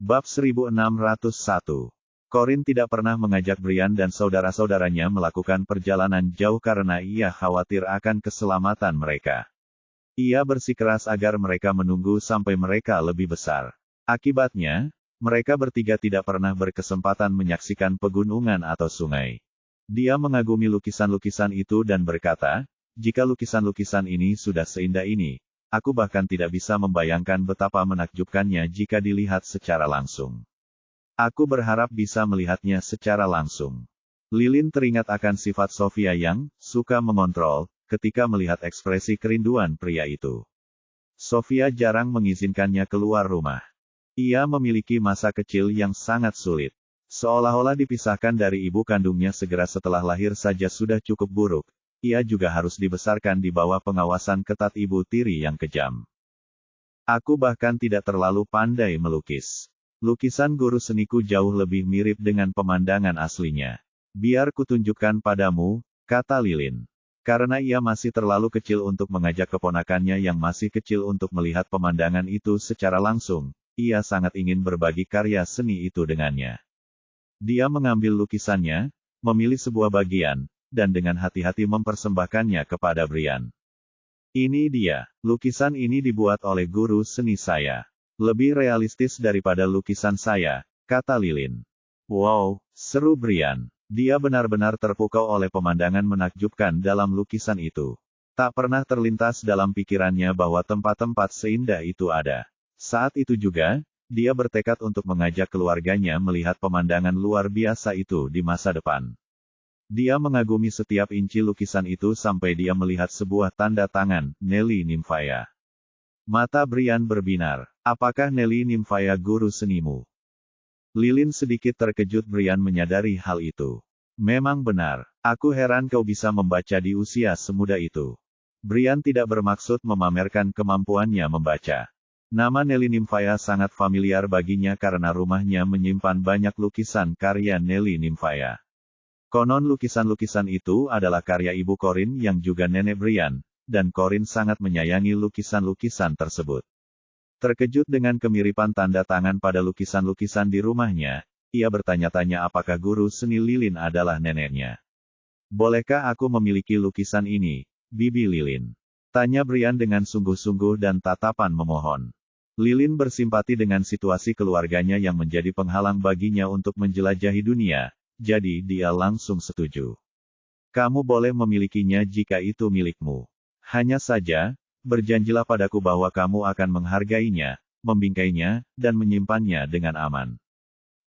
Bab 1601. Corin tidak pernah mengajak Brian dan saudara-saudaranya melakukan perjalanan jauh karena ia khawatir akan keselamatan mereka. Ia bersikeras agar mereka menunggu sampai mereka lebih besar. Akibatnya, mereka bertiga tidak pernah berkesempatan menyaksikan pegunungan atau sungai. Dia mengagumi lukisan-lukisan itu dan berkata, "Jika lukisan-lukisan ini sudah seindah ini, aku bahkan tidak bisa membayangkan betapa menakjubkannya jika dilihat secara langsung. Aku berharap bisa melihatnya secara langsung." Lilin teringat akan sifat Sofia yang suka mengontrol ketika melihat ekspresi kerinduan pria itu. Sofia jarang mengizinkannya keluar rumah. Ia memiliki masa kecil yang sangat sulit. Seolah-olah dipisahkan dari ibu kandungnya segera setelah lahir saja sudah cukup buruk. Ia juga harus dibesarkan di bawah pengawasan ketat ibu tiri yang kejam. Aku bahkan tidak terlalu pandai melukis. Lukisan guru seniku jauh lebih mirip dengan pemandangan aslinya. Biar kutunjukkan padamu, kata Lilin. Karena ia masih terlalu kecil untuk mengajak keponakannya yang masih kecil untuk melihat pemandangan itu secara langsung, ia sangat ingin berbagi karya seni itu dengannya. Dia mengambil lukisannya, memilih sebuah bagian, dan dengan hati-hati mempersembahkannya kepada Brian. "Ini dia, lukisan ini dibuat oleh guru seni saya. Lebih realistis daripada lukisan saya," kata Lilin. "Wow," seru Brian. Dia benar-benar terpukau oleh pemandangan menakjubkan dalam lukisan itu. Tak pernah terlintas dalam pikirannya bahwa tempat-tempat seindah itu ada. Saat itu juga, dia bertekad untuk mengajak keluarganya melihat pemandangan luar biasa itu di masa depan. Dia mengagumi setiap inci lukisan itu sampai dia melihat sebuah tanda tangan, Nelly Nymphaya. Mata Brian berbinar. "Apakah Nelly Nymphaya guru senimu?" Lilin sedikit terkejut. Brian menyadari hal itu. "Memang benar. Aku heran kau bisa membaca di usia semuda itu." Brian tidak bermaksud memamerkan kemampuannya membaca. Nama Nelly Nymphaya sangat familiar baginya karena rumahnya menyimpan banyak lukisan karya Nelly Nymphaya. Konon lukisan-lukisan itu adalah karya ibu Corin yang juga nenek Brian, dan Corin sangat menyayangi lukisan-lukisan tersebut. Terkejut dengan kemiripan tanda tangan pada lukisan-lukisan di rumahnya, ia bertanya-tanya apakah guru seni Lilin adalah neneknya. "Bolehkah aku memiliki lukisan ini, Bibi Lilin?" tanya Brian dengan sungguh-sungguh dan tatapan memohon. Lilin bersimpati dengan situasi keluarganya yang menjadi penghalang baginya untuk menjelajahi dunia. Jadi dia langsung setuju. "Kamu boleh memilikinya jika itu milikmu. Hanya saja, berjanjilah padaku bahwa kamu akan menghargainya, membingkainya, dan menyimpannya dengan aman.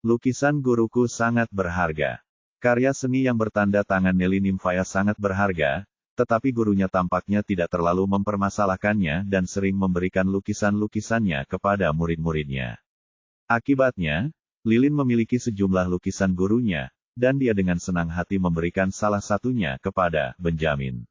Lukisan guruku sangat berharga." Karya seni yang bertanda tangan Nelly Nymphaya sangat berharga, tetapi gurunya tampaknya tidak terlalu mempermasalahkannya dan sering memberikan lukisan-lukisannya kepada murid-muridnya. Akibatnya, Lilin memiliki sejumlah lukisan gurunya, dan dia dengan senang hati memberikan salah satunya kepada Benjamin.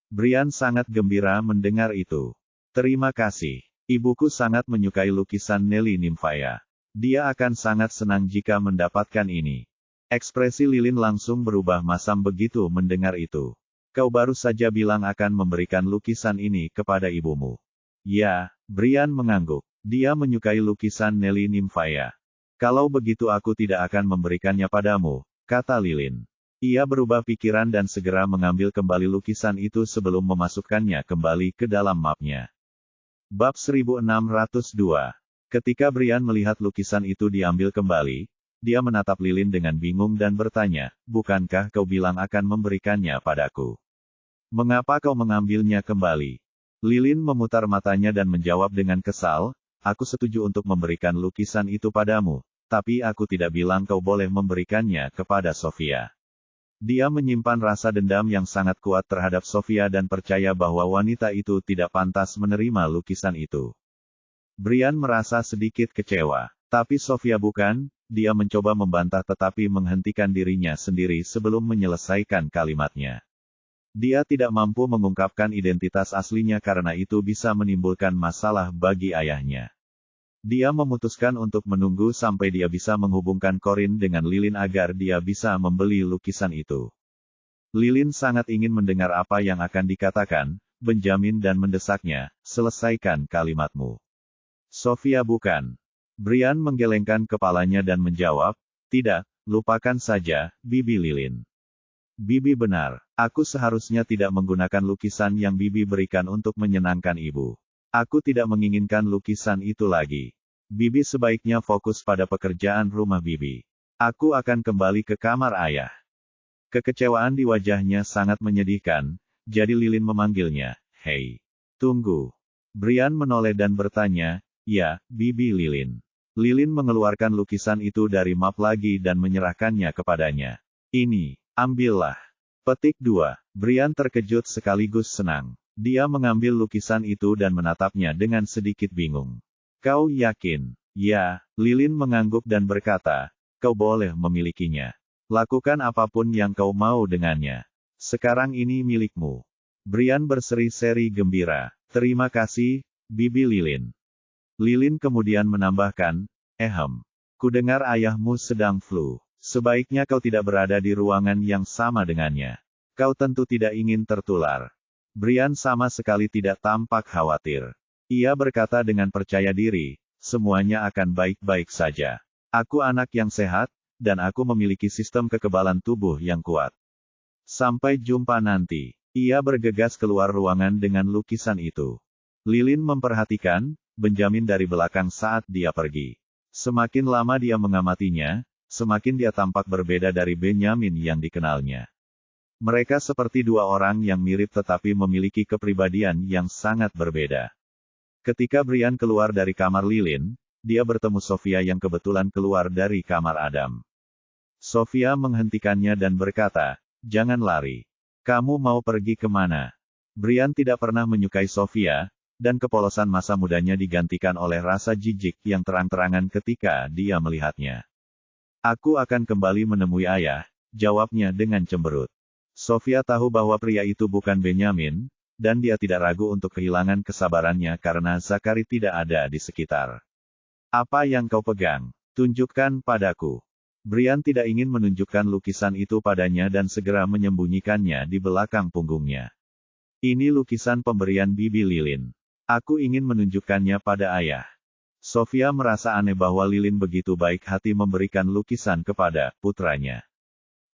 Brian sangat gembira mendengar itu. "Terima kasih. Ibuku sangat menyukai lukisan Nelly Nymphaya. Dia akan sangat senang jika mendapatkan ini." Ekspresi Lilin langsung berubah masam begitu mendengar itu. "Kau baru saja bilang akan memberikan lukisan ini kepada ibumu." "Ya," Brian mengangguk. "Dia menyukai lukisan Nelly Nymphaya. Kalau begitu aku tidak akan memberikannya padamu," kata Lilin. Ia berubah pikiran dan segera mengambil kembali lukisan itu sebelum memasukkannya kembali ke dalam mapnya. Bab 1602. Ketika Brian melihat lukisan itu diambil kembali, dia menatap Lilin dengan bingung dan bertanya, "Bukankah kau bilang akan memberikannya padaku? Mengapa kau mengambilnya kembali?" Lilin memutar matanya dan menjawab dengan kesal, "Aku setuju untuk memberikan lukisan itu padamu, tapi aku tidak bilang kau boleh memberikannya kepada Sofia." Dia menyimpan rasa dendam yang sangat kuat terhadap Sofia dan percaya bahwa wanita itu tidak pantas menerima lukisan itu. Brian merasa sedikit kecewa. Tapi Sofia bukan, dia mencoba membantah tetapi menghentikan dirinya sendiri sebelum menyelesaikan kalimatnya. Dia tidak mampu mengungkapkan identitas aslinya karena itu bisa menimbulkan masalah bagi ayahnya. Dia memutuskan untuk menunggu sampai dia bisa menghubungkan Corin dengan Lilin agar dia bisa membeli lukisan itu. Lilin sangat ingin mendengar apa yang akan dikatakan Benjamin dan mendesaknya, "Selesaikan kalimatmu." "Sofia bukan." Brian menggelengkan kepalanya dan menjawab, tidak, lupakan saja, Bibi Lilin. Bibi benar, aku seharusnya tidak menggunakan lukisan yang Bibi berikan untuk menyenangkan ibu. Aku tidak menginginkan lukisan itu lagi. Bibi sebaiknya fokus pada pekerjaan rumah Bibi. Aku akan kembali ke kamar ayah. Kekecewaan di wajahnya sangat menyedihkan, jadi Lilin memanggilnya, hei. Tunggu. Brian menoleh dan bertanya, ya, Bibi Lilin. Lilin mengeluarkan lukisan itu dari map lagi dan menyerahkannya kepadanya. Ini, ambillah. Petik 2. Brian terkejut sekaligus senang. Dia mengambil lukisan itu dan menatapnya dengan sedikit bingung. Kau yakin? Ya, Lilin mengangguk dan berkata, kau boleh memilikinya. Lakukan apapun yang kau mau dengannya. Sekarang ini milikmu. Brian berseri-seri gembira. Terima kasih, Bibi Lilin. Lilin kemudian menambahkan, kudengar ayahmu sedang flu. Sebaiknya kau tidak berada di ruangan yang sama dengannya. Kau tentu tidak ingin tertular. Brian sama sekali tidak tampak khawatir. Ia berkata dengan percaya diri, semuanya akan baik-baik saja. Aku anak yang sehat, dan aku memiliki sistem kekebalan tubuh yang kuat. Sampai jumpa nanti. Ia bergegas keluar ruangan dengan lukisan itu. Lilin memperhatikan Benjamin dari belakang saat dia pergi. Semakin lama dia mengamatinya, semakin dia tampak berbeda dari Benjamin yang dikenalnya. Mereka seperti dua orang yang mirip tetapi memiliki kepribadian yang sangat berbeda. Ketika Brian keluar dari kamar Lilin, dia bertemu Sofia yang kebetulan keluar dari kamar Adam. Sofia menghentikannya dan berkata, jangan lari. Kamu mau pergi kemana? Brian tidak pernah menyukai Sofia, dan kepolosan masa mudanya digantikan oleh rasa jijik yang terang-terangan ketika dia melihatnya. Aku akan kembali menemui ayah, jawabnya dengan cemberut. Sofia tahu bahwa pria itu bukan Benjamin, dan dia tidak ragu untuk kehilangan kesabarannya karena Zakari tidak ada di sekitar. Apa yang kau pegang? Tunjukkan padaku. Brian tidak ingin menunjukkan lukisan itu padanya dan segera menyembunyikannya di belakang punggungnya. Ini lukisan pemberian Bibi Lilin. Aku ingin menunjukkannya pada ayah. Sofia merasa aneh bahwa Lilin begitu baik hati memberikan lukisan kepada putranya.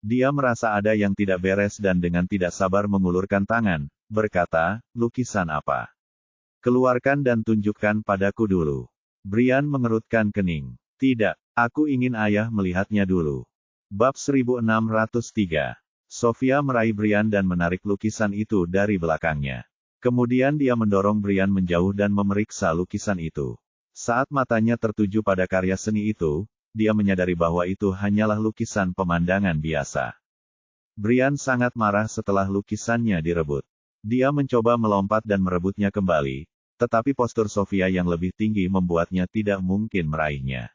Dia merasa ada yang tidak beres dan dengan tidak sabar mengulurkan tangan, berkata, lukisan apa? Keluarkan dan tunjukkan padaku dulu. Brian mengerutkan kening. Tidak, aku ingin ayah melihatnya dulu. Bab 1603. Sofia meraih Brian dan menarik lukisan itu dari belakangnya. Kemudian dia mendorong Brian menjauh dan memeriksa lukisan itu. Saat matanya tertuju pada karya seni itu, dia menyadari bahwa itu hanyalah lukisan pemandangan biasa. Brian sangat marah setelah lukisannya direbut. Dia mencoba melompat dan merebutnya kembali, tetapi postur Sofia yang lebih tinggi membuatnya tidak mungkin meraihnya.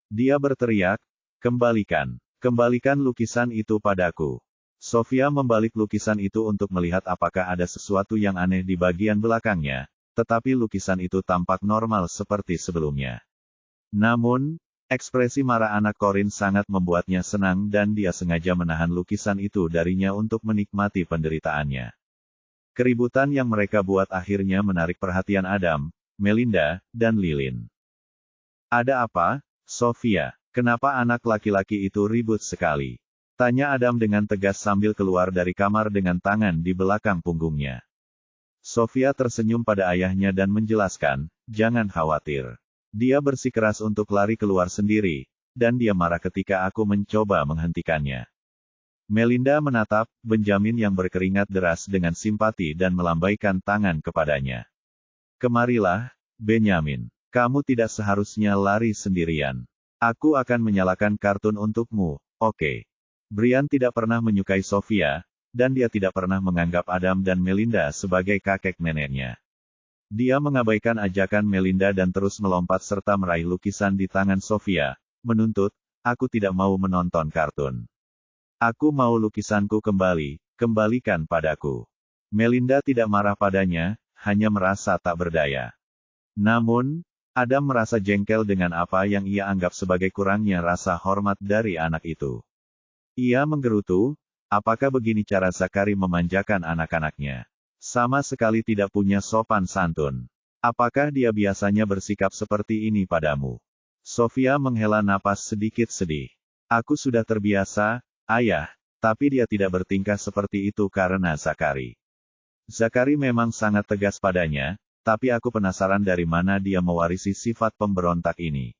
Dia berteriak, kembalikan lukisan itu padaku. Sofia membalik lukisan itu untuk melihat apakah ada sesuatu yang aneh di bagian belakangnya, tetapi lukisan itu tampak normal seperti sebelumnya. Namun, ekspresi marah anak Corin sangat membuatnya senang dan dia sengaja menahan lukisan itu darinya untuk menikmati penderitaannya. Keributan yang mereka buat akhirnya menarik perhatian Adam, Melinda, dan Lilin. Ada apa, Sofia? Kenapa anak laki-laki itu ribut sekali? Tanya Adam dengan tegas sambil keluar dari kamar dengan tangan di belakang punggungnya. Sofia tersenyum pada ayahnya dan menjelaskan, jangan khawatir. Dia bersikeras untuk lari keluar sendiri, dan dia marah ketika aku mencoba menghentikannya. Melinda menatap Benjamin yang berkeringat deras dengan simpati dan melambaikan tangan kepadanya. Kemarilah, Benjamin. Kamu tidak seharusnya lari sendirian. Aku akan menyalakan kartun untukmu, oke? Brian tidak pernah menyukai Sofia, dan dia tidak pernah menganggap Adam dan Melinda sebagai kakek neneknya. Dia mengabaikan ajakan Melinda dan terus melompat serta meraih lukisan di tangan Sofia, menuntut, aku tidak mau menonton kartun. Aku mau lukisanku kembali, kembalikan padaku. Melinda tidak marah padanya, hanya merasa tak berdaya. Namun, Adam merasa jengkel dengan apa yang ia anggap sebagai kurangnya rasa hormat dari anak itu. Ia menggerutu, apakah begini cara Zakari memanjakan anak-anaknya? Sama sekali tidak punya sopan santun. Apakah dia biasanya bersikap seperti ini padamu? Sofia menghela napas sedikit sedih. Aku sudah terbiasa, ayah, tapi dia tidak bertingkah seperti itu karena Zakari. Zakari memang sangat tegas padanya, tapi aku penasaran dari mana dia mewarisi sifat pemberontak ini.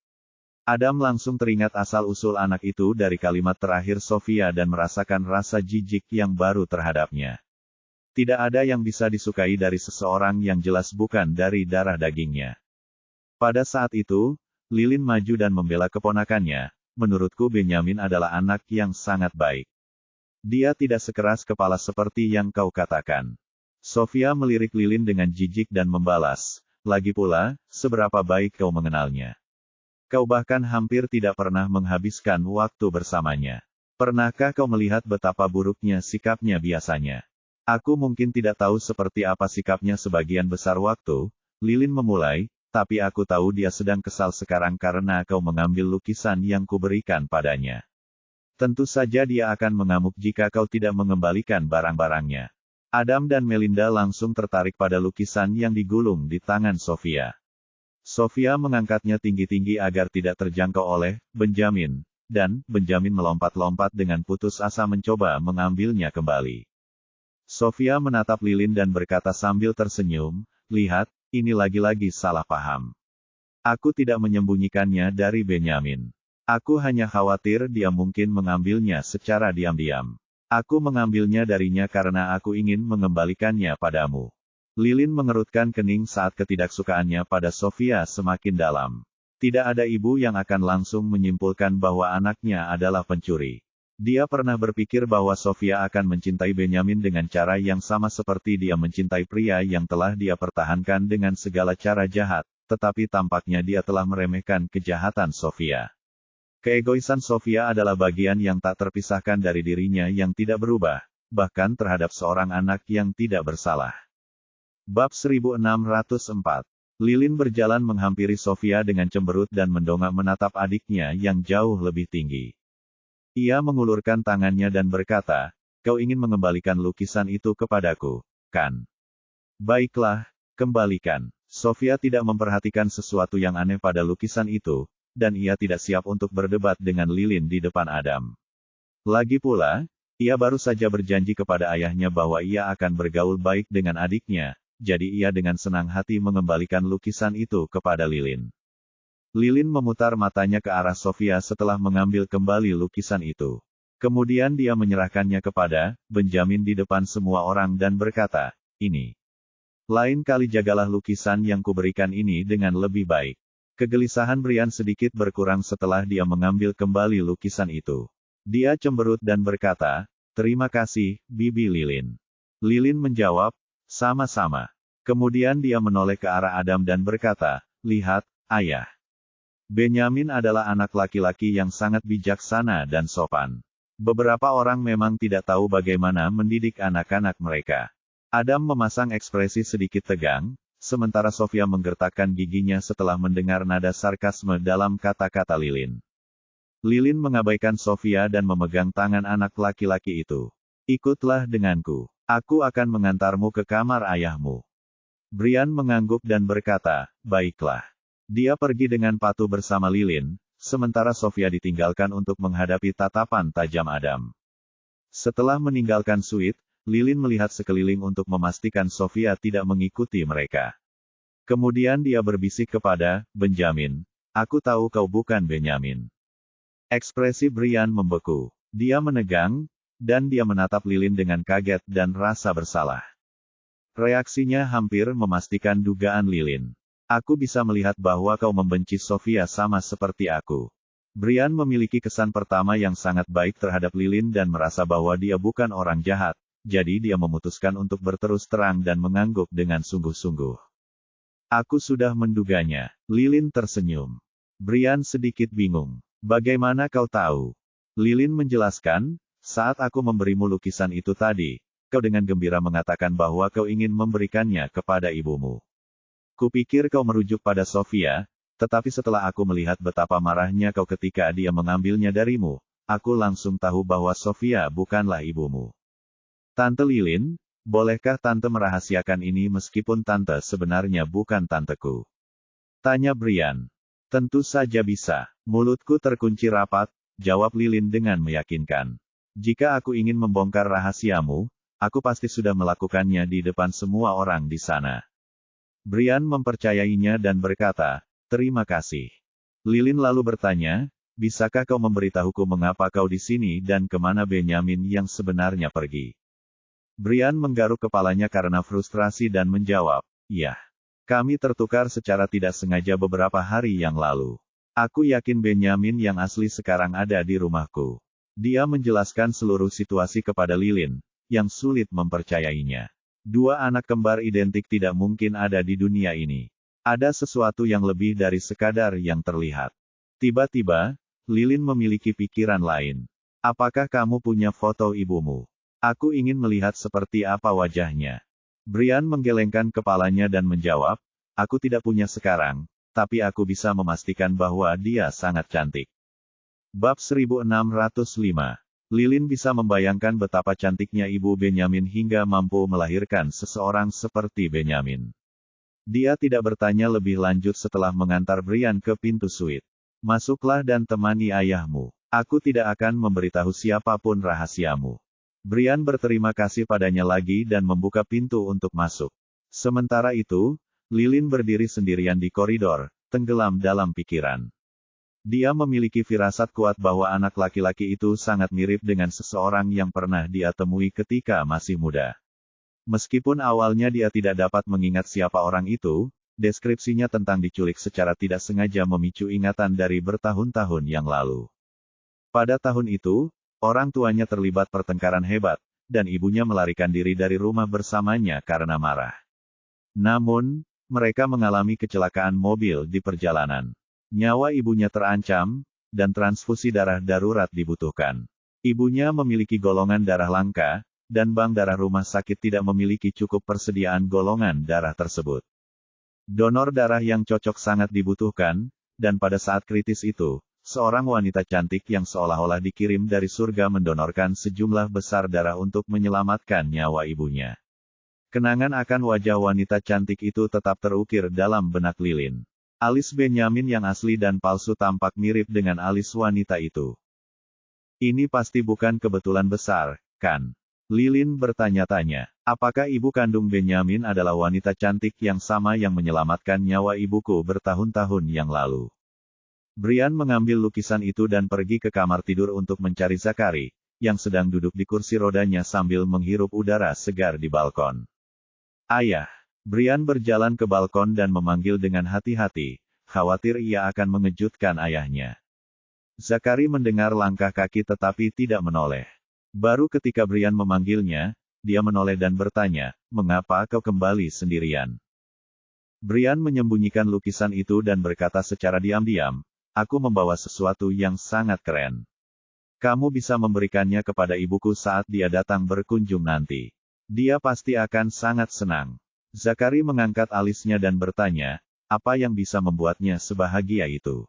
Adam langsung teringat asal-usul anak itu dari kalimat terakhir Sofia dan merasakan rasa jijik yang baru terhadapnya. Tidak ada yang bisa disukai dari seseorang yang jelas bukan dari darah dagingnya. Pada saat itu, Lilin maju dan membela keponakannya. Menurutku Benyamin adalah anak yang sangat baik. Dia tidak sekeras kepala seperti yang kau katakan. Sofia melirik Lilin dengan jijik dan membalas, lagi pula, seberapa baik kau mengenalnya. Kau bahkan hampir tidak pernah menghabiskan waktu bersamanya. Pernahkah kau melihat betapa buruknya sikapnya biasanya? Aku mungkin tidak tahu seperti apa sikapnya sebagian besar waktu, Lilin memulai, tapi aku tahu dia sedang kesal sekarang karena kau mengambil lukisan yang kuberikan padanya. Tentu saja dia akan mengamuk jika kau tidak mengembalikan barang-barangnya. Adam dan Melinda langsung tertarik pada lukisan yang digulung di tangan Sofia. Sofia mengangkatnya tinggi-tinggi agar tidak terjangkau oleh Benjamin, dan Benjamin melompat-lompat dengan putus asa mencoba mengambilnya kembali. Sofia menatap Lilin dan berkata sambil tersenyum, lihat, ini lagi-lagi salah paham. Aku tidak menyembunyikannya dari Benyamin. Aku hanya khawatir dia mungkin mengambilnya secara diam-diam. Aku mengambilnya darinya karena aku ingin mengembalikannya padamu. Lilin mengerutkan kening saat ketidaksukaannya pada Sofia semakin dalam. Tidak ada ibu yang akan langsung menyimpulkan bahwa anaknya adalah pencuri. Dia pernah berpikir bahwa Sofia akan mencintai Benyamin dengan cara yang sama seperti dia mencintai pria yang telah dia pertahankan dengan segala cara jahat, tetapi tampaknya dia telah meremehkan kejahatan Sofia. Keegoisan Sofia adalah bagian yang tak terpisahkan dari dirinya yang tidak berubah, bahkan terhadap seorang anak yang tidak bersalah. Bab 1604. Lilin berjalan menghampiri Sofia dengan cemberut dan mendongak menatap adiknya yang jauh lebih tinggi. Ia mengulurkan tangannya dan berkata, kau ingin mengembalikan lukisan itu kepadaku, kan? Baiklah, kembalikan. Sofia tidak memperhatikan sesuatu yang aneh pada lukisan itu, dan ia tidak siap untuk berdebat dengan Lilin di depan Adam. Lagi pula, ia baru saja berjanji kepada ayahnya bahwa ia akan bergaul baik dengan adiknya, jadi ia dengan senang hati mengembalikan lukisan itu kepada Lilin. Lilin memutar matanya ke arah Sofia setelah mengambil kembali lukisan itu. Kemudian dia menyerahkannya kepada Benjamin di depan semua orang dan berkata, ini. Lain kali jagalah lukisan yang kuberikan ini dengan lebih baik. Kegelisahan Brian sedikit berkurang setelah dia mengambil kembali lukisan itu. Dia cemberut dan berkata, terima kasih, Bibi Lilin. Lilin menjawab, sama-sama. Kemudian dia menoleh ke arah Adam dan berkata, lihat, ayah. Benyamin adalah anak laki-laki yang sangat bijaksana dan sopan. Beberapa orang memang tidak tahu bagaimana mendidik anak-anak mereka. Adam memasang ekspresi sedikit tegang, sementara Sofia menggertakkan giginya setelah mendengar nada sarkasme dalam kata-kata Lilin. Lilin mengabaikan Sofia dan memegang tangan anak laki-laki itu. Ikutlah denganku. Aku akan mengantarmu ke kamar ayahmu. Brian mengangguk dan berkata, baiklah. Dia pergi dengan patuh bersama Lilin, sementara Sofia ditinggalkan untuk menghadapi tatapan tajam Adam. Setelah meninggalkan suite, Lilin melihat sekeliling untuk memastikan Sofia tidak mengikuti mereka. Kemudian dia berbisik kepada Benjamin, aku tahu kau bukan Benyamin. Ekspresi Brian membeku. Dia menegang, dan dia menatap Lilin dengan kaget dan rasa bersalah. Reaksinya hampir memastikan dugaan Lilin. Aku bisa melihat bahwa kau membenci Sofia sama seperti aku. Brian memiliki kesan pertama yang sangat baik terhadap Lilin dan merasa bahwa dia bukan orang jahat, jadi dia memutuskan untuk berterus terang dan mengangguk dengan sungguh-sungguh. Aku sudah menduganya. Lilin tersenyum. Brian sedikit bingung. Bagaimana kau tahu? Lilin menjelaskan, saat aku memberimu lukisan itu tadi, kau dengan gembira mengatakan bahwa kau ingin memberikannya kepada ibumu. Kupikir kau merujuk pada Sofia, tetapi setelah aku melihat betapa marahnya kau ketika dia mengambilnya darimu, aku langsung tahu bahwa Sofia bukanlah ibumu. Tante Lilin, bolehkah Tante merahasiakan ini meskipun Tante sebenarnya bukan tanteku? Tanya Brian. Tentu saja bisa. Mulutku terkunci rapat, jawab Lilin dengan meyakinkan. Jika aku ingin membongkar rahasiamu, aku pasti sudah melakukannya di depan semua orang di sana. Brian mempercayainya dan berkata, terima kasih. Lilin lalu bertanya, bisakah kau memberitahuku mengapa kau di sini dan kemana Benyamin yang sebenarnya pergi? Brian menggaruk kepalanya karena frustrasi dan menjawab, ya. Kami tertukar secara tidak sengaja beberapa hari yang lalu. Aku yakin Benyamin yang asli sekarang ada di rumahku. Dia menjelaskan seluruh situasi kepada Lilin, yang sulit mempercayainya. Dua anak kembar identik tidak mungkin ada di dunia ini. Ada sesuatu yang lebih dari sekadar yang terlihat. Tiba-tiba, Lilin memiliki pikiran lain. Apakah kamu punya foto ibumu? Aku ingin melihat seperti apa wajahnya. Brian menggelengkan kepalanya dan menjawab, aku tidak punya sekarang, tapi aku bisa memastikan bahwa dia sangat cantik. Bab 1605. Lilin bisa membayangkan betapa cantiknya ibu Benyamin hingga mampu melahirkan seseorang seperti Benyamin. Dia tidak bertanya lebih lanjut setelah mengantar Brian ke pintu suite. Masuklah dan temani ayahmu. Aku tidak akan memberitahu siapapun rahasiamu. Brian berterima kasih padanya lagi dan membuka pintu untuk masuk. Sementara itu, Lilin berdiri sendirian di koridor, tenggelam dalam pikiran. Dia memiliki firasat kuat bahwa anak laki-laki itu sangat mirip dengan seseorang yang pernah dia temui ketika masih muda. Meskipun awalnya dia tidak dapat mengingat siapa orang itu, deskripsinya tentang diculik secara tidak sengaja memicu ingatan dari bertahun-tahun yang lalu. Pada tahun itu, orang tuanya terlibat pertengkaran hebat, dan ibunya melarikan diri dari rumah bersamanya karena marah. Namun, mereka mengalami kecelakaan mobil di perjalanan. Nyawa ibunya terancam, dan transfusi darah darurat dibutuhkan. Ibunya memiliki golongan darah langka, dan bank darah rumah sakit tidak memiliki cukup persediaan golongan darah tersebut. Donor darah yang cocok sangat dibutuhkan, dan pada saat kritis itu, seorang wanita cantik yang seolah-olah dikirim dari surga mendonorkan sejumlah besar darah untuk menyelamatkan nyawa ibunya. Kenangan akan wajah wanita cantik itu tetap terukir dalam benak Lilin. Alis Benyamin yang asli dan palsu tampak mirip dengan alis wanita itu. Ini pasti bukan kebetulan besar, kan? Lilin bertanya-tanya, apakah ibu kandung Benyamin adalah wanita cantik yang sama yang menyelamatkan nyawa ibuku bertahun-tahun yang lalu? Brian mengambil lukisan itu dan pergi ke kamar tidur untuk mencari Zakari, yang sedang duduk di kursi rodanya sambil menghirup udara segar di balkon. Ayah. Brian berjalan ke balkon dan memanggil dengan hati-hati, khawatir ia akan mengejutkan ayahnya. Zakari mendengar langkah kaki tetapi tidak menoleh. Baru ketika Brian memanggilnya, dia menoleh dan bertanya, mengapa kau kembali sendirian? Brian menyembunyikan lukisan itu dan berkata secara diam-diam, aku membawa sesuatu yang sangat keren. Kamu bisa memberikannya kepada ibuku saat dia datang berkunjung nanti. Dia pasti akan sangat senang. Zakari mengangkat alisnya dan bertanya, apa yang bisa membuatnya sebahagia itu?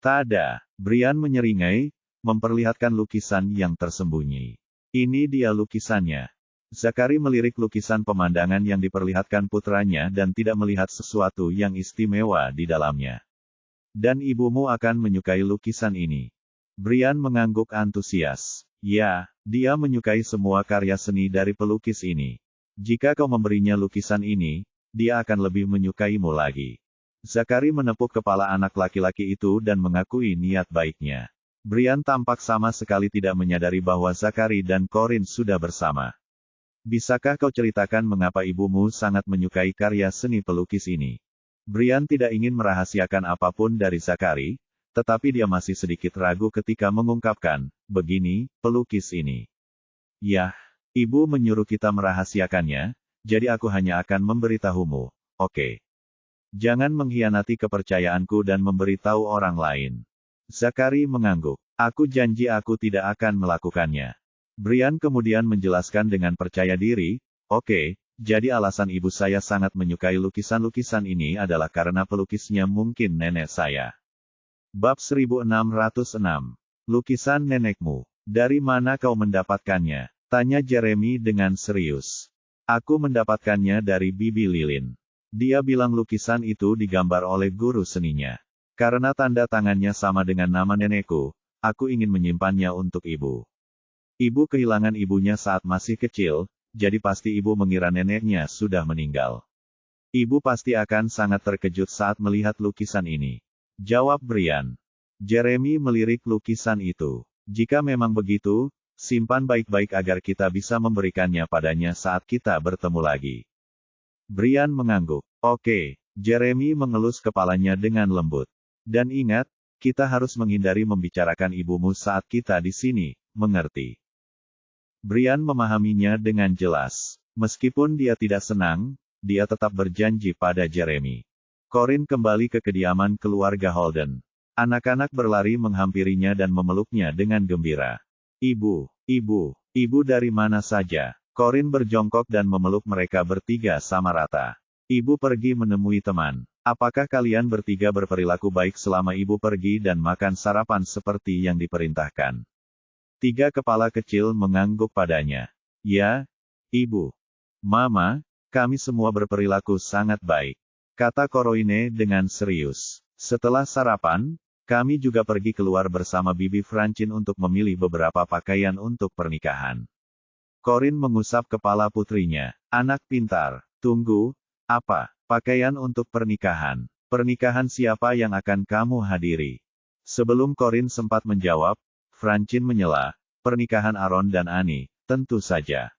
Tada, Brian menyeringai, memperlihatkan lukisan yang tersembunyi. Ini dia lukisannya. Zakari melirik lukisan pemandangan yang diperlihatkan putranya dan tidak melihat sesuatu yang istimewa di dalamnya. Dan ibumu akan menyukai lukisan ini. Brian mengangguk antusias. Ya, dia menyukai semua karya seni dari pelukis ini. Jika kau memberinya lukisan ini, dia akan lebih menyukaimu lagi. Zakari menepuk kepala anak laki-laki itu dan mengakui niat baiknya. Brian tampak sama sekali tidak menyadari bahwa Zakari dan Corinne sudah bersama. Bisakah kau ceritakan mengapa ibumu sangat menyukai karya seni pelukis ini? Brian tidak ingin merahasiakan apapun dari Zakari, tetapi dia masih sedikit ragu ketika mengungkapkan, begini, pelukis ini. Yah. Ibu menyuruh kita merahasiakannya, jadi aku hanya akan memberitahumu, oke? Jangan mengkhianati kepercayaanku dan memberitahu orang lain. Zakari mengangguk. Aku janji aku tidak akan melakukannya. Brian kemudian menjelaskan dengan percaya diri, oke, jadi alasan ibu saya sangat menyukai lukisan-lukisan ini adalah karena pelukisnya mungkin nenek saya. Bab 1606. Lukisan nenekmu. Dari mana kau mendapatkannya? Tanya Jeremy dengan serius. Aku mendapatkannya dari Bibi Lilin. Dia bilang lukisan itu digambar oleh guru seninya. Karena tanda tangannya sama dengan nama nenekku, aku ingin menyimpannya untuk ibu. Ibu kehilangan ibunya saat masih kecil, jadi pasti ibu mengira neneknya sudah meninggal. Ibu pasti akan sangat terkejut saat melihat lukisan ini. Jawab Brian. Jeremy melirik lukisan itu. Jika memang begitu, simpan baik-baik agar kita bisa memberikannya padanya saat kita bertemu lagi. Brian mengangguk. Oke, Jeremy mengelus kepalanya dengan lembut. Dan ingat, kita harus menghindari membicarakan ibumu saat kita di sini, mengerti? Brian memahaminya dengan jelas. Meskipun dia tidak senang, dia tetap berjanji pada Jeremy. Corin kembali ke kediaman keluarga Holden. Anak-anak berlari menghampirinya dan memeluknya dengan gembira. Ibu dari mana saja? Corin berjongkok dan memeluk mereka bertiga sama rata. Ibu pergi menemui teman. Apakah kalian bertiga berperilaku baik selama ibu pergi dan makan sarapan seperti yang diperintahkan? Tiga kepala kecil mengangguk padanya. Ya, Ibu. Mama, kami semua berperilaku sangat baik, kata Coroine dengan serius. Setelah sarapan, kami juga pergi keluar bersama Bibi Francine untuk memilih beberapa pakaian untuk pernikahan. Corin mengusap kepala putrinya. Anak pintar. Tunggu, apa? Pakaian untuk pernikahan. Pernikahan siapa yang akan kamu hadiri? Sebelum Corin sempat menjawab, Francine menyela, pernikahan Aaron dan Annie, tentu saja.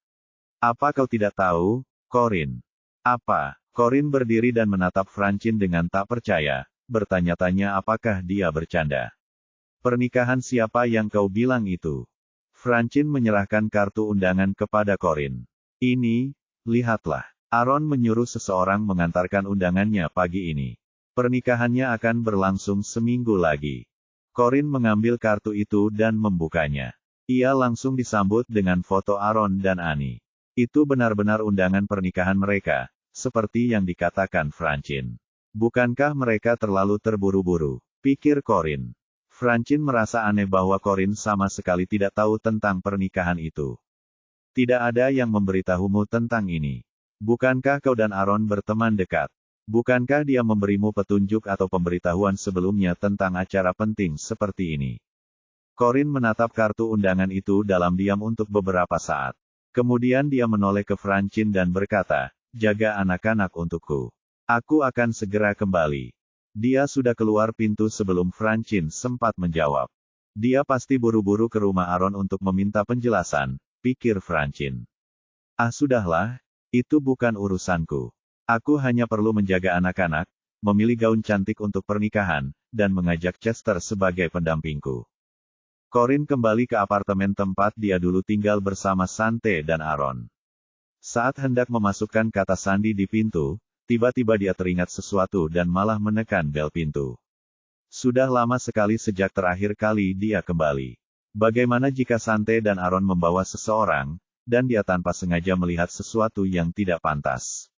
Apa kau tidak tahu, Corin? Apa? Corin berdiri dan menatap Francine dengan tak percaya, bertanya-tanya apakah dia bercanda. Pernikahan siapa yang kau bilang itu? Francine menyerahkan kartu undangan kepada Corin. Ini, lihatlah. Aaron menyuruh seseorang mengantarkan undangannya pagi ini. Pernikahannya akan berlangsung seminggu lagi. Corin mengambil kartu itu dan membukanya. Ia langsung disambut dengan foto Aaron dan Annie. Itu benar-benar undangan pernikahan mereka, seperti yang dikatakan Francine. Bukankah mereka terlalu terburu-buru? Pikir Corin. Francine merasa aneh bahwa Corin sama sekali tidak tahu tentang pernikahan itu. Tidak ada yang memberitahumu tentang ini. Bukankah kau dan Aaron berteman dekat? Bukankah dia memberimu petunjuk atau pemberitahuan sebelumnya tentang acara penting seperti ini? Corin menatap kartu undangan itu dalam diam untuk beberapa saat. Kemudian dia menoleh ke Francine dan berkata, jaga anak-anak untukku. Aku akan segera kembali. Dia sudah keluar pintu sebelum Francine sempat menjawab. Dia pasti buru-buru ke rumah Aaron untuk meminta penjelasan, pikir Francine. Ah sudahlah, itu bukan urusanku. Aku hanya perlu menjaga anak-anak, memilih gaun cantik untuk pernikahan, dan mengajak Chester sebagai pendampingku. Corin kembali ke apartemen tempat dia dulu tinggal bersama Sante dan Aaron. Saat hendak memasukkan kata sandi di pintu, tiba-tiba dia teringat sesuatu dan malah menekan bel pintu. Sudah lama sekali sejak terakhir kali dia kembali. Bagaimana jika Sante dan Aaron membawa seseorang, dan dia tanpa sengaja melihat sesuatu yang tidak pantas?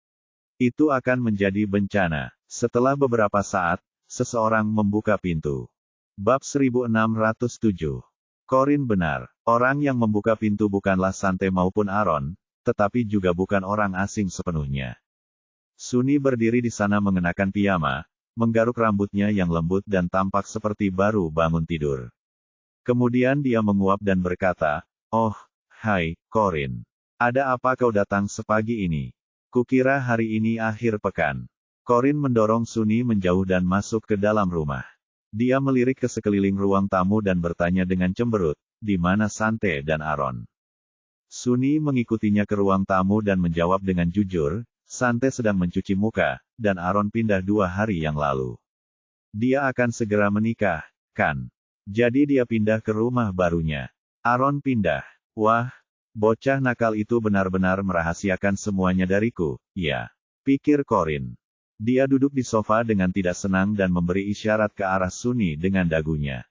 Itu akan menjadi bencana. Setelah beberapa saat, seseorang membuka pintu. Bab 1607. Corin benar. Orang yang membuka pintu bukanlah Sante maupun Aaron, tetapi juga bukan orang asing sepenuhnya. Sunny berdiri di sana mengenakan piyama, menggaruk rambutnya yang lembut dan tampak seperti baru bangun tidur. Kemudian dia menguap dan berkata, "Oh, hai, Corin. Ada apa kau datang sepagi ini? Kukira hari ini akhir pekan." Corin mendorong Sunny menjauh dan masuk ke dalam rumah. Dia melirik ke sekeliling ruang tamu dan bertanya dengan cemberut, "Di mana Sante dan Aaron?" Sunny mengikutinya ke ruang tamu dan menjawab dengan jujur, "Sante sedang mencuci muka, dan Aaron pindah 2 hari yang lalu. Dia akan segera menikah, kan? Jadi dia pindah ke rumah barunya." Aaron pindah. Wah, bocah nakal itu benar-benar merahasiakan semuanya dariku, ya, pikir Corin. Dia duduk di sofa dengan tidak senang dan memberi isyarat ke arah Sunny dengan dagunya.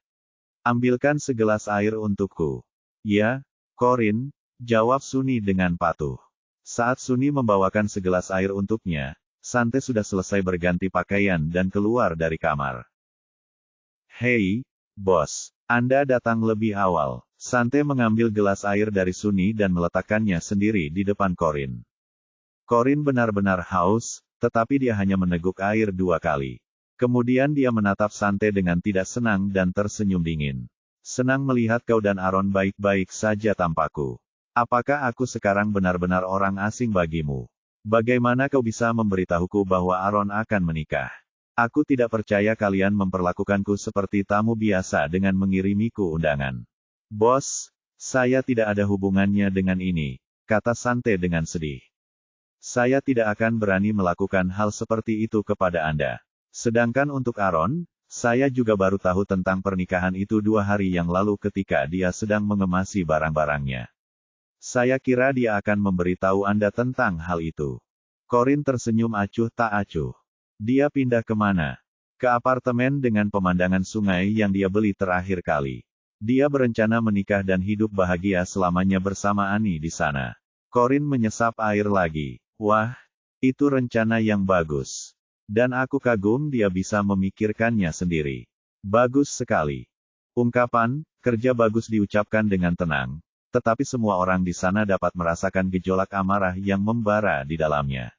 "Ambilkan segelas air untukku." "Ya, Corin," jawab Sunny dengan patuh. Saat Sunny membawakan segelas air untuknya, Sante sudah selesai berganti pakaian dan keluar dari kamar. "Hei, bos, Anda datang lebih awal." Sante mengambil gelas air dari Sunny dan meletakkannya sendiri di depan Corin. Corin benar-benar haus, tetapi dia hanya meneguk air 2 kali. Kemudian dia menatap Sante dengan tidak senang dan tersenyum dingin. Senang melihat kau dan Aaron baik-baik saja tampakku. Apakah aku sekarang benar-benar orang asing bagimu? Bagaimana kau bisa memberitahuku bahwa Aaron akan menikah? Aku tidak percaya kalian memperlakukanku seperti tamu biasa dengan mengirimiku undangan. Bos, saya tidak ada hubungannya dengan ini, kata Sante dengan sedih. Saya tidak akan berani melakukan hal seperti itu kepada Anda. Sedangkan untuk Aaron, saya juga baru tahu tentang pernikahan itu 2 hari yang lalu ketika dia sedang mengemasi barang-barangnya. Saya kira dia akan memberitahu Anda tentang hal itu. Corin tersenyum acuh tak acuh. Dia pindah kemana? Ke apartemen dengan pemandangan sungai yang dia beli terakhir kali. Dia berencana menikah dan hidup bahagia selamanya bersama Annie di sana. Corin menyesap air lagi. Wah, itu rencana yang bagus. Dan aku kagum dia bisa memikirkannya sendiri. Bagus sekali. Ungkapan, kerja bagus diucapkan dengan tenang, tetapi semua orang di sana dapat merasakan gejolak amarah yang membara di dalamnya.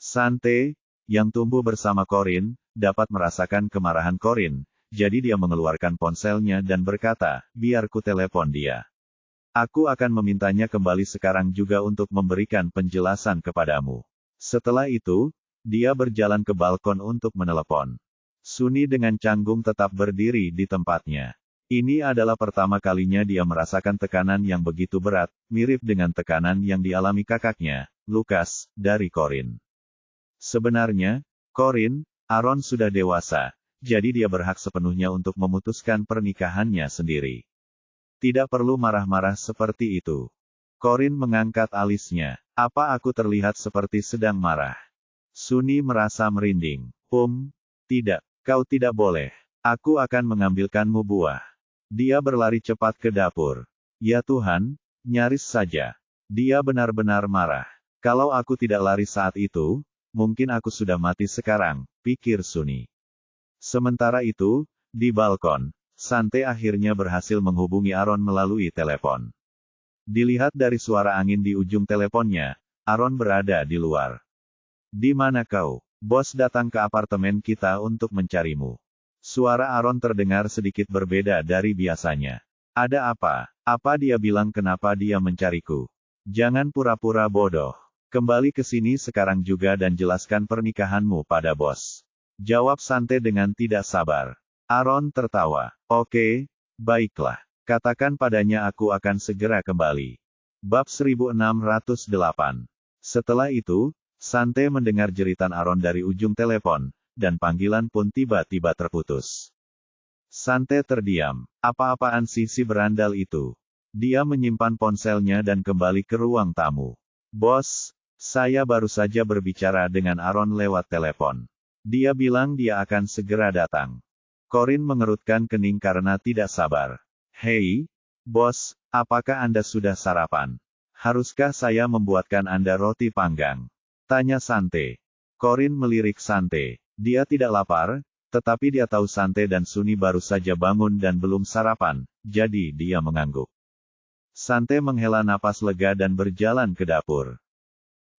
Sante, yang tumbuh bersama Corin, dapat merasakan kemarahan Corin, jadi dia mengeluarkan ponselnya dan berkata, biar ku telepon dia. Aku akan memintanya kembali sekarang juga untuk memberikan penjelasan kepadamu. Setelah itu, dia berjalan ke balkon untuk menelepon. Sunny dengan canggung tetap berdiri di tempatnya. Ini adalah pertama kalinya dia merasakan tekanan yang begitu berat, mirip dengan tekanan yang dialami kakaknya, Lucas, dari Corin. Sebenarnya, Corin, Aaron sudah dewasa, jadi dia berhak sepenuhnya untuk memutuskan pernikahannya sendiri. Tidak perlu marah-marah seperti itu. Corin mengangkat alisnya. Apa aku terlihat seperti sedang marah? Sunny merasa merinding. Tidak, kau tidak boleh. Aku akan mengambilkanmu buah. Dia berlari cepat ke dapur. Ya Tuhan, nyaris saja. Dia benar-benar marah. Kalau aku tidak lari saat itu, mungkin aku sudah mati sekarang, pikir Sunny. Sementara itu, di balkon, Sante akhirnya berhasil menghubungi Aaron melalui telepon. Dilihat dari suara angin di ujung teleponnya, Aaron berada di luar. Di mana kau? Bos datang ke apartemen kita untuk mencarimu. Suara Aaron terdengar sedikit berbeda dari biasanya. Ada apa? Apa dia bilang kenapa dia mencariku? Jangan pura-pura bodoh. Kembali ke sini sekarang juga dan jelaskan pernikahanmu pada bos. Jawab Sante dengan tidak sabar. Aaron tertawa. Oke, baiklah. Katakan padanya aku akan segera kembali. Bab 1608. Setelah itu, Sante mendengar jeritan Aaron dari ujung telepon, dan panggilan pun tiba-tiba terputus. Sante terdiam. Apa-apaan sih si berandal itu? Dia menyimpan ponselnya dan kembali ke ruang tamu. Bos, saya baru saja berbicara dengan Aaron lewat telepon. Dia bilang dia akan segera datang. Corin mengerutkan kening karena tidak sabar. Hei, bos, apakah Anda sudah sarapan? Haruskah saya membuatkan Anda roti panggang? Tanya Sante. Corin melirik Sante. Dia tidak lapar, tetapi dia tahu Sante dan Sunny baru saja bangun dan belum sarapan, jadi dia mengangguk. Sante menghela napas lega dan berjalan ke dapur.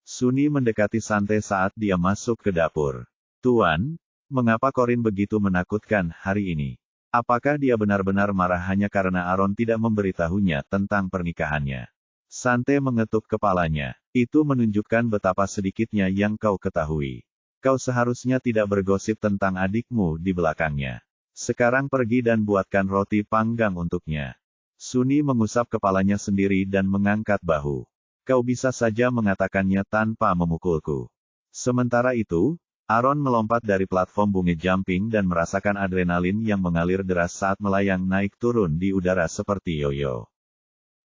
Sunny mendekati Sante saat dia masuk ke dapur. Tuan, mengapa Corin begitu menakutkan hari ini? Apakah dia benar-benar marah hanya karena Aaron tidak memberitahunya tentang pernikahannya? Sante mengetuk kepalanya. Itu menunjukkan betapa sedikitnya yang kau ketahui. Kau seharusnya tidak bergosip tentang adikmu di belakangnya. Sekarang pergi dan buatkan roti panggang untuknya. Sunny mengusap kepalanya sendiri dan mengangkat bahu. Kau bisa saja mengatakannya tanpa memukulku. Sementara itu, Aaron melompat dari platform bungee jumping dan merasakan adrenalin yang mengalir deras saat melayang naik turun di udara seperti yoyo.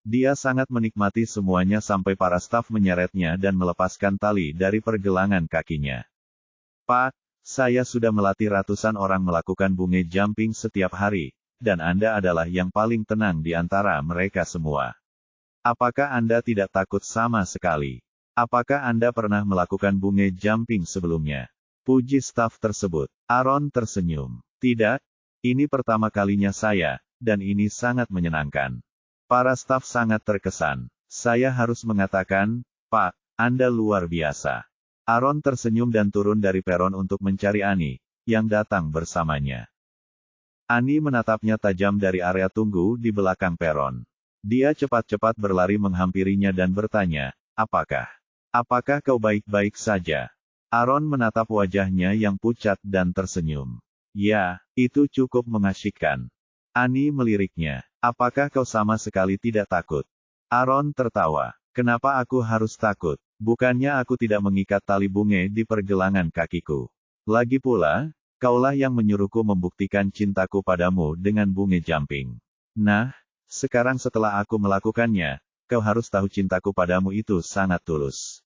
Dia sangat menikmati semuanya sampai para staf menyeretnya dan melepaskan tali dari pergelangan kakinya. Pak, saya sudah melatih ratusan orang melakukan bungee jumping setiap hari, dan Anda adalah yang paling tenang di antara mereka semua. Apakah Anda tidak takut sama sekali? Apakah Anda pernah melakukan bungee jumping sebelumnya? Puji staf tersebut. Aaron tersenyum. Tidak, ini pertama kalinya saya, dan ini sangat menyenangkan. Para staf sangat terkesan. Saya harus mengatakan, Pak, Anda luar biasa. Aaron tersenyum dan turun dari peron untuk mencari Annie, yang datang bersamanya. Ani menatapnya tajam dari area tunggu di belakang peron. Dia cepat-cepat berlari menghampirinya dan bertanya, apakah kau baik-baik saja? Aaron menatap wajahnya yang pucat dan tersenyum. Ya, itu cukup mengasyikkan. Ani meliriknya, apakah kau sama sekali tidak takut? Aaron tertawa, kenapa aku harus takut? Bukannya aku tidak mengikat tali bunga di pergelangan kakiku. Lagi pula, kaulah yang menyuruhku membuktikan cintaku padamu dengan bunga jumping. Nah, sekarang setelah aku melakukannya, kau harus tahu cintaku padamu itu sangat tulus.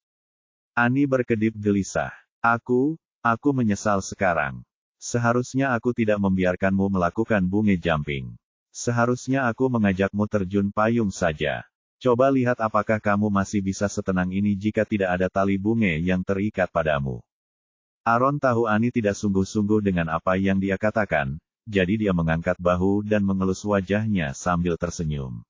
Ani berkedip gelisah. Aku menyesal sekarang. Seharusnya aku tidak membiarkanmu melakukan bunga jumping. Seharusnya aku mengajakmu terjun payung saja. Coba lihat apakah kamu masih bisa setenang ini jika tidak ada tali bunga yang terikat padamu. Aaron tahu Ani tidak sungguh-sungguh dengan apa yang dia katakan, jadi dia mengangkat bahu dan mengelus wajahnya sambil tersenyum.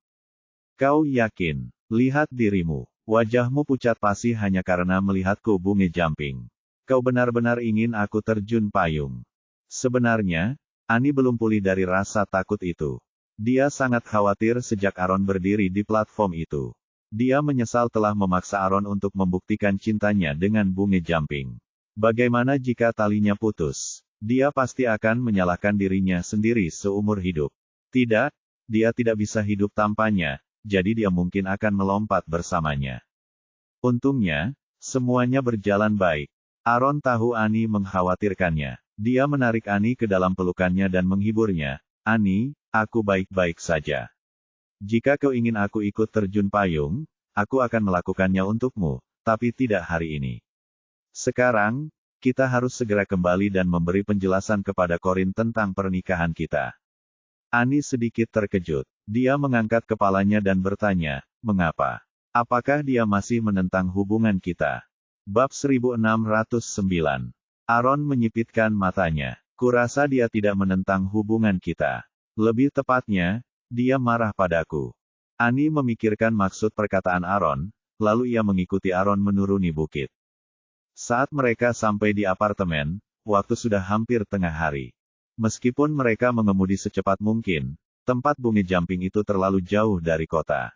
Kau yakin? Lihat dirimu. Wajahmu pucat pasi hanya karena melihatku bunga jumping. Kau benar-benar ingin aku terjun payung. Sebenarnya, Ani belum pulih dari rasa takut itu. Dia sangat khawatir sejak Aaron berdiri di platform itu. Dia menyesal telah memaksa Aaron untuk membuktikan cintanya dengan bunga jumping. Bagaimana jika talinya putus? Dia pasti akan menyalahkan dirinya sendiri seumur hidup. Tidak, dia tidak bisa hidup tanpanya, jadi dia mungkin akan melompat bersamanya. Untungnya, semuanya berjalan baik. Aaron tahu Ani mengkhawatirkannya. Dia menarik Ani ke dalam pelukannya dan menghiburnya. Ani, aku baik-baik saja. Jika kau ingin aku ikut terjun payung, aku akan melakukannya untukmu, tapi tidak hari ini. Sekarang, kita harus segera kembali dan memberi penjelasan kepada Corin tentang pernikahan kita. Ani sedikit terkejut. Dia mengangkat kepalanya dan bertanya, mengapa? Apakah dia masih menentang hubungan kita? Bab 1609. Aaron menyipitkan matanya. Kurasa dia tidak menentang hubungan kita. Lebih tepatnya, dia marah padaku. Ani memikirkan maksud perkataan Aaron, lalu ia mengikuti Aaron menuruni bukit. Saat mereka sampai di apartemen, waktu sudah hampir tengah hari. Meskipun mereka mengemudi secepat mungkin, tempat bunga jumping itu terlalu jauh dari kota.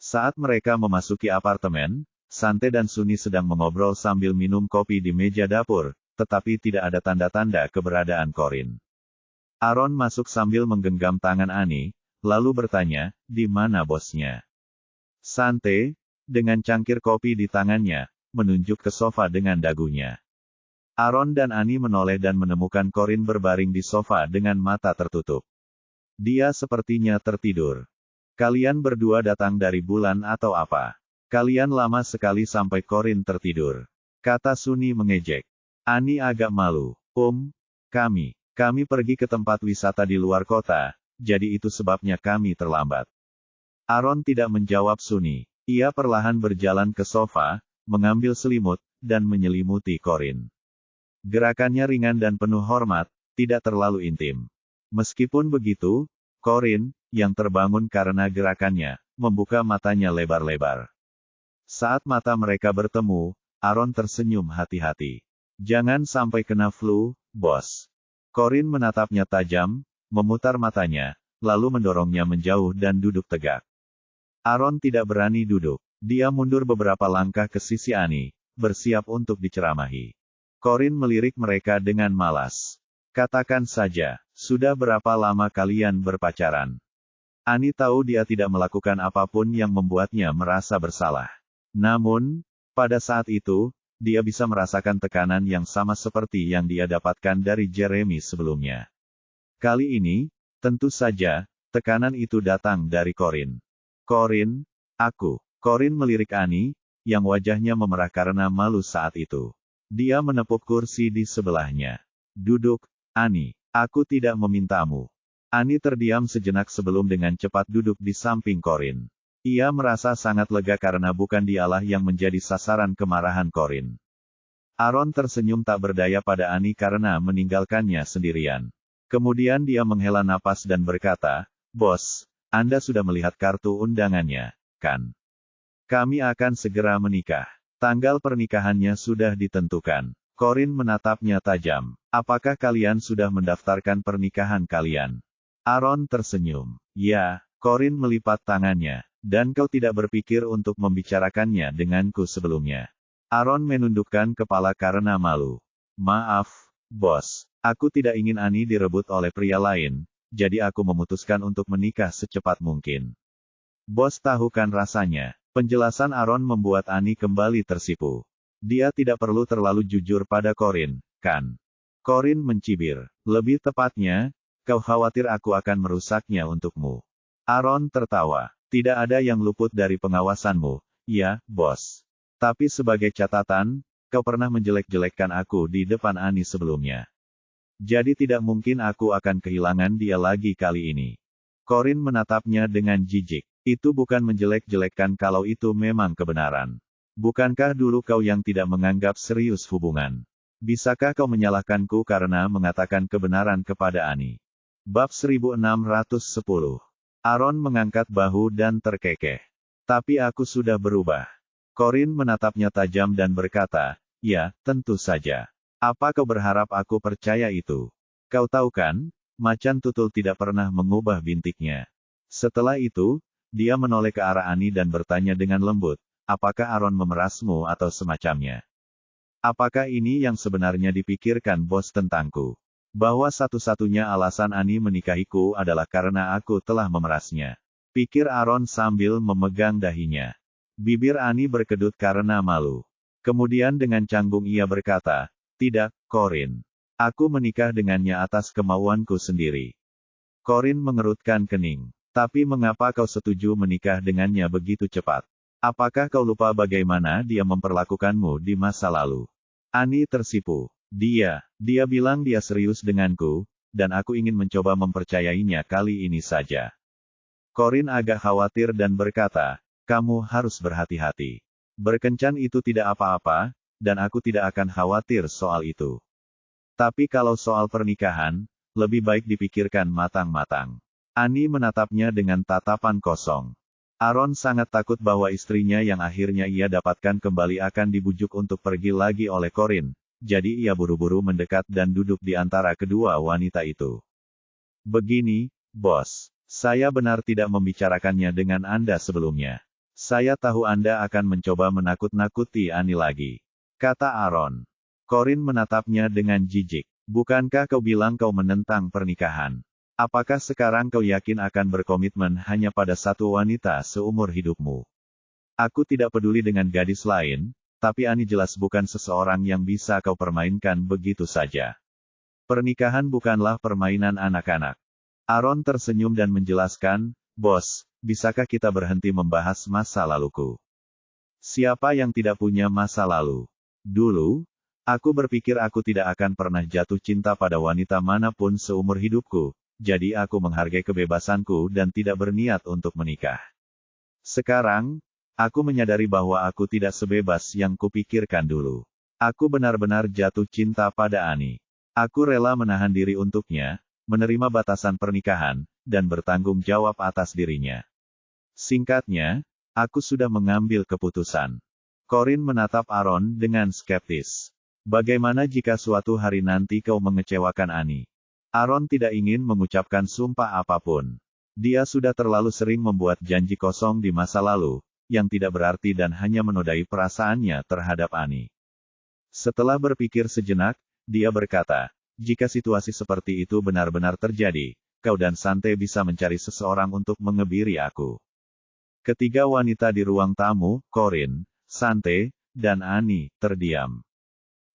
Saat mereka memasuki apartemen, Sante dan Sunny sedang mengobrol sambil minum kopi di meja dapur, tetapi tidak ada tanda-tanda keberadaan Corin. Aaron masuk sambil menggenggam tangan Ani, lalu bertanya, di mana bosnya? Sante, dengan cangkir kopi di tangannya, menunjuk ke sofa dengan dagunya. Aaron dan Ani menoleh dan menemukan Corin berbaring di sofa dengan mata tertutup. Dia sepertinya tertidur. Kalian berdua datang dari bulan atau apa? Kalian lama sekali sampai Corin tertidur. Kata Sunny mengejek. Ani agak malu. Kami pergi ke tempat wisata di luar kota, jadi itu sebabnya kami terlambat. Aaron tidak menjawab Sunny. Ia perlahan berjalan ke sofa, mengambil selimut, dan menyelimuti Corin. Gerakannya ringan dan penuh hormat, tidak terlalu intim. Meskipun begitu, Corin, yang terbangun karena gerakannya, membuka matanya lebar-lebar. Saat mata mereka bertemu, Aaron tersenyum hati-hati. Jangan sampai kena flu, bos. Corin menatapnya tajam, memutar matanya, lalu mendorongnya menjauh dan duduk tegak. Aaron tidak berani duduk. Dia mundur beberapa langkah ke sisi Ani, bersiap untuk diceramahi. Corin melirik mereka dengan malas. Katakan saja, sudah berapa lama kalian berpacaran? Ani tahu dia tidak melakukan apapun yang membuatnya merasa bersalah. Namun, pada saat itu, dia bisa merasakan tekanan yang sama seperti yang dia dapatkan dari Jeremy sebelumnya. Kali ini, tentu saja, tekanan itu datang dari Corin. Corin melirik Ani, yang wajahnya memerah karena malu saat itu. Dia menepuk kursi di sebelahnya. Duduk, Ani. Aku tidak memintamu. Ani terdiam sejenak sebelum dengan cepat duduk di samping Corin. Ia merasa sangat lega karena bukan dialah yang menjadi sasaran kemarahan Corin. Aaron tersenyum tak berdaya pada Ani karena meninggalkannya sendirian. Kemudian dia menghela napas dan berkata, Bos, Anda sudah melihat kartu undangannya, kan? Kami akan segera menikah. Tanggal pernikahannya sudah ditentukan. Corin menatapnya tajam. Apakah kalian sudah mendaftarkan pernikahan kalian? Aaron tersenyum. Ya, Corin melipat tangannya. Dan kau tidak berpikir untuk membicarakannya denganku sebelumnya. Aaron menundukkan kepala karena malu. Maaf, bos. Aku tidak ingin Annie direbut oleh pria lain, jadi aku memutuskan untuk menikah secepat mungkin. Bos tahu kan rasanya. Penjelasan Aaron membuat Annie kembali tersipu. Dia tidak perlu terlalu jujur pada Corin, kan? Corin mencibir. Lebih tepatnya, kau khawatir aku akan merusaknya untukmu. Aaron tertawa. Tidak ada yang luput dari pengawasanmu, ya, bos. Tapi sebagai catatan, kau pernah menjelek-jelekkan aku di depan Annie sebelumnya. Jadi tidak mungkin aku akan kehilangan dia lagi kali ini. Corin menatapnya dengan jijik. Itu bukan menjelek-jelekkan kalau itu memang kebenaran. Bukankah dulu kau yang tidak menganggap serius hubungan? Bisakah kau menyalahkanku karena mengatakan kebenaran kepada Annie? Bab 1610. Aaron mengangkat bahu dan terkekeh. Tapi aku sudah berubah. Corin menatapnya tajam dan berkata, ya, tentu saja. Apa kau berharap aku percaya itu? Kau tahu kan, macan tutul tidak pernah mengubah bintiknya. Setelah itu, dia menoleh ke arah Annie dan bertanya dengan lembut, apakah Aaron memerasmu atau semacamnya? Apakah ini yang sebenarnya dipikirkan bos tentangku? Bahwa satu-satunya alasan Annie menikahiku adalah karena aku telah memerasnya. Pikir Aaron sambil memegang dahinya. Bibir Annie berkedut karena malu. Kemudian dengan canggung ia berkata, tidak, Corin. Aku menikah dengannya atas kemauanku sendiri. Corin mengerutkan kening. Tapi mengapa kau setuju menikah dengannya begitu cepat? Apakah kau lupa bagaimana dia memperlakukanmu di masa lalu? Annie tersipu. Dia bilang dia serius denganku, dan aku ingin mencoba mempercayainya kali ini saja. Corin agak khawatir dan berkata, kamu harus berhati-hati. Berkencan itu tidak apa-apa, dan aku tidak akan khawatir soal itu. Tapi kalau soal pernikahan, lebih baik dipikirkan matang-matang. Annie menatapnya dengan tatapan kosong. Aaron sangat takut bahwa istrinya yang akhirnya ia dapatkan kembali akan dibujuk untuk pergi lagi oleh Corin, jadi ia buru-buru mendekat dan duduk di antara kedua wanita itu. Begini, bos, saya benar tidak membicarakannya dengan Anda sebelumnya. Saya tahu Anda akan mencoba menakut-nakuti Annie lagi, kata Aaron. Corin menatapnya dengan jijik. Bukankah kau bilang kau menentang pernikahan? Apakah sekarang kau yakin akan berkomitmen hanya pada satu wanita seumur hidupmu? Aku tidak peduli dengan gadis lain, tapi Annie jelas bukan seseorang yang bisa kau permainkan begitu saja. Pernikahan bukanlah permainan anak-anak. Aaron tersenyum dan menjelaskan, bos, bisakah kita berhenti membahas masa laluku? Siapa yang tidak punya masa lalu? Dulu, aku berpikir aku tidak akan pernah jatuh cinta pada wanita manapun seumur hidupku. Jadi aku menghargai kebebasanku dan tidak berniat untuk menikah. Sekarang, aku menyadari bahwa aku tidak sebebas yang kupikirkan dulu. Aku benar-benar jatuh cinta pada Annie. Aku rela menahan diri untuknya, menerima batasan pernikahan, dan bertanggung jawab atas dirinya. Singkatnya, aku sudah mengambil keputusan. Corin menatap Aaron dengan skeptis. Bagaimana jika suatu hari nanti kau mengecewakan Annie? Aaron tidak ingin mengucapkan sumpah apapun. Dia sudah terlalu sering membuat janji kosong di masa lalu, yang tidak berarti dan hanya menodai perasaannya terhadap Annie. Setelah berpikir sejenak, dia berkata, jika situasi seperti itu benar-benar terjadi, kau dan Sante bisa mencari seseorang untuk mengebiri aku. Ketiga wanita di ruang tamu, Corin, Sante, dan Annie, terdiam.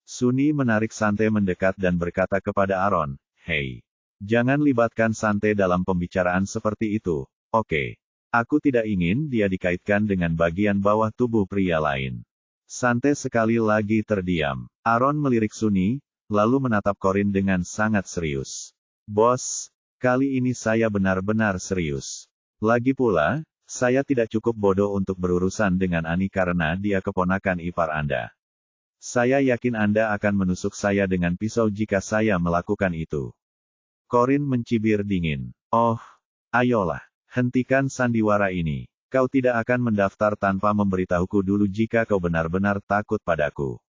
Sunny menarik Sante mendekat dan berkata kepada Aaron, hei, jangan libatkan Sante dalam pembicaraan seperti itu, oke? Aku tidak ingin dia dikaitkan dengan bagian bawah tubuh pria lain. Sante sekali lagi terdiam. Aaron melirik Sunny, lalu menatap Corin dengan sangat serius. Bos, kali ini saya benar-benar serius. Lagi pula, saya tidak cukup bodoh untuk berurusan dengan Annie karena dia keponakan ipar Anda. Saya yakin Anda akan menusuk saya dengan pisau jika saya melakukan itu. Corin mencibir dingin. Oh, ayolah, hentikan sandiwara ini. Kau tidak akan mendaftar tanpa memberitahuku dulu jika kau benar-benar takut padaku.